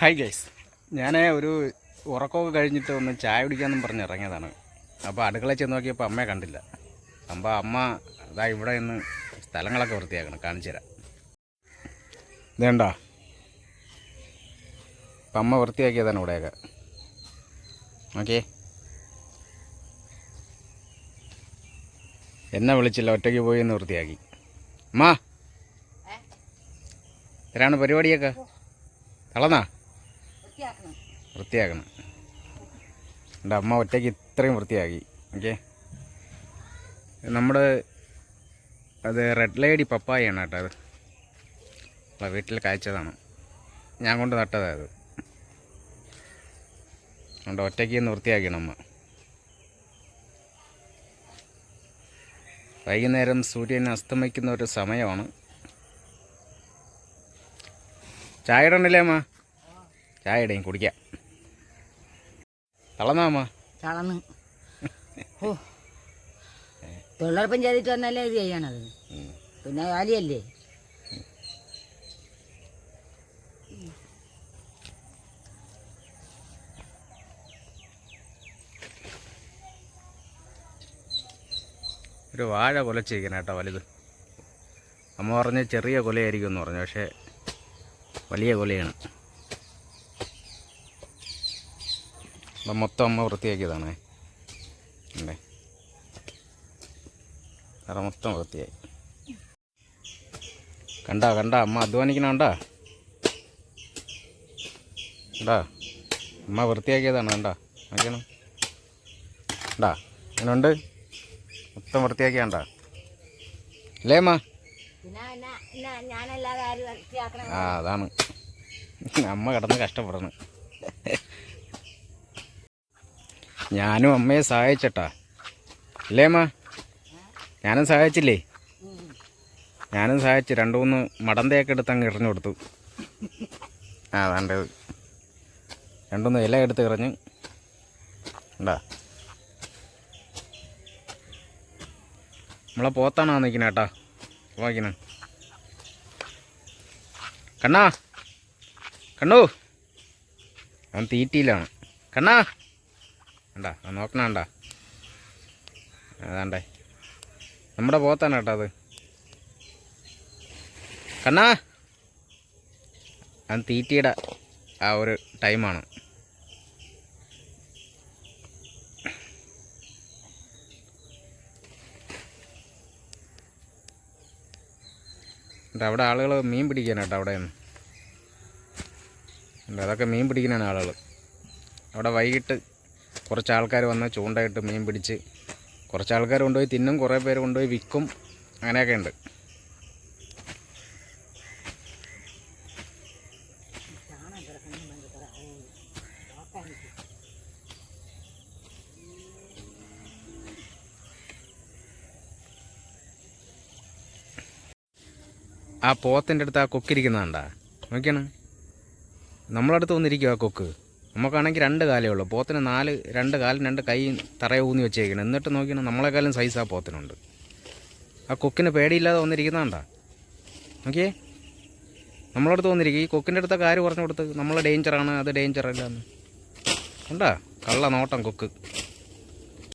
Hi guys, ഞാൻ ഒരു ഉറക്കമൊക്കെ കഴിഞ്ഞിട്ട് ഒന്ന് ചായ കുടിക്കാമെന്നും പറഞ്ഞ് ഇറങ്ങിയതാണ്. അപ്പോൾ അടുക്കളയിൽ ചെന്ന് നോക്കിയപ്പോൾ അമ്മയെ കണ്ടില്ല. അപ്പോൾ അമ്മ അതാ ഇവിടെ നിന്ന് സ്ഥലങ്ങളൊക്കെ വൃത്തിയാക്കണം, കാണിച്ചു തരാം. ഇതേണ്ടോ, അപ്പം അമ്മ വൃത്തിയാക്കിയതാണ് ഇവിടെയൊക്കെ. ഓക്കെ, എന്നെ വിളിച്ചില്ല, ഒറ്റയ്ക്ക് പോയി എന്ന് വൃത്തിയാക്കി. അമ്മ എത്രയാണ് പരിപാടിയൊക്കെ? തളന്നാ വൃത്തിയാക്കണം. എൻ്റെ അമ്മ ഒറ്റയ്ക്ക് ഇത്രയും വൃത്തിയാക്കി. ഓക്കെ, നമ്മുടെ അത് റെഡ് ലേഡി പപ്പായാണ് കേട്ടോ. അത് വീട്ടിൽ കായ്ച്ചതാണ്, ഞാൻ കൊണ്ട് നട്ടതാണ്. അതുകൊണ്ട് ഒറ്റയ്ക്ക് ഒന്ന് വൃത്തിയാക്കണം അമ്മ. വൈകുന്നേരം സൂര്യൻ അസ്തമിക്കുന്ന ഒരു സമയമാണ്. ചായ ഇടണ്ടല്ലേ അമ്മ? ചായ ഇടയും, കുടിക്കാം. തളന്നാ അമ്മ? തളന്ന്. ഓ, തൊഴിലുറപ്പം ചെയ്തിട്ട് വന്നല്ലേ ഇത് ചെയ്യണത്, പിന്നെ ജോലിയല്ലേ. ഒരു വാഴ കുലച്ചിരിക്കണം കേട്ടോ, വലുത്. അമ്മ പറഞ്ഞ് ചെറിയ കുലയായിരിക്കും എന്ന് പറഞ്ഞു, പക്ഷേ വലിയ കുലയാണ്. അപ്പം മൊത്തം അമ്മ വൃത്തിയാക്കിയതാണേ. അല്ലേ, വേറെ മൊത്തം വൃത്തിയായി. കണ്ട അമ്മ അധ്വാനിക്കണണ്ടാ. കണ്ടാ, അമ്മ വൃത്തിയാക്കിയതാണ്. കണ്ടാ, നോക്കണം. കണ്ടാ ഇങ്ങനുണ്ട്, മൊത്തം വൃത്തിയാക്കിയാണ്ടാ അല്ലേ അമ്മ? ആ, അതാണ് അമ്മ കിടന്ന് കഷ്ടപ്പെടണം. ഞാനും അമ്മയെ സഹായിച്ചട്ടാ, അല്ലേ അമ്മ? ഞാനും സഹായിച്ചില്ലേ? ഞാനും സഹായിച്ചു. 2-3 മടന്തയൊക്കെ എടുത്ത് അങ്ങ് എറിഞ്ഞു കൊടുത്തു. ആ, വേണ്ടത് 2-3 ഇല എടുത്ത് എറിഞ്ഞ്. ഉണ്ടാ, നമ്മളെ പോത്താണോ നിൽക്കണ കേട്ടാ, വായിക്കണ. കണ്ണാ, കണ്ണു, അവൻ തീറ്റിയിലാണ്. കണ്ണാ, കണ്ടാ, നോക്കണ കണ്ടാ, അതാണ്ടേ നമ്മുടെ പോത്താണ് കേട്ടോ അത്. കണ്ണാ, അവൻ തീറ്റിയുടെ ആ ഒരു ടൈമാണ്. അവിടെ ആളുകൾ മീൻ പിടിക്കാനാട്ടോ, അവിടെ നിന്ന് അതൊക്കെ മീൻ പിടിക്കാനാണ് ആളുകൾ. അവിടെ വൈകിട്ട് കുറച്ച് ആൾക്കാർ വന്ന് ചൂണ്ടയിട്ട് മീൻ പിടിച്ച്, കുറച്ച് ആൾക്കാർ കൊണ്ടുപോയി തിന്നും, കുറേ പേര് കൊണ്ടുപോയി വിൽക്കും, അങ്ങനെയൊക്കെ ഉണ്ട്. ആ പോത്തിൻ്റെ അടുത്ത് ആ കൊക്കിരിക്കുന്നതാണ്ടാ, നോക്കിയാണ്. നമ്മളടുത്ത് വന്നിരിക്കും ആ കൊക്ക്. നമുക്കാണെങ്കിൽ 2 കാലേ ഉള്ളൂ, പോത്തിന് 2 കാലും 2 കൈ തറയെ ഊന്നി വെച്ചേക്കണം. എന്നിട്ട് നോക്കിയാണ് നമ്മളെക്കാളും സൈസ് ആ പോത്തിനുണ്ട്. ആ കൊക്കിന് പേടിയില്ലാതെ വന്നിരിക്കുന്നതാണ്ടാ, നോക്കിയേ. നമ്മളടുത്ത് വന്നിരിക്കും. ഈ കൊക്കിൻ്റെ അടുത്തൊക്കെ ആര് പറഞ്ഞു കൊടുത്ത് നമ്മൾ ഡേഞ്ചറാണ്, അത് ഡേഞ്ചറല്ല എന്ന്. കണ്ടാ, കള്ള നോട്ടം കൊക്ക്.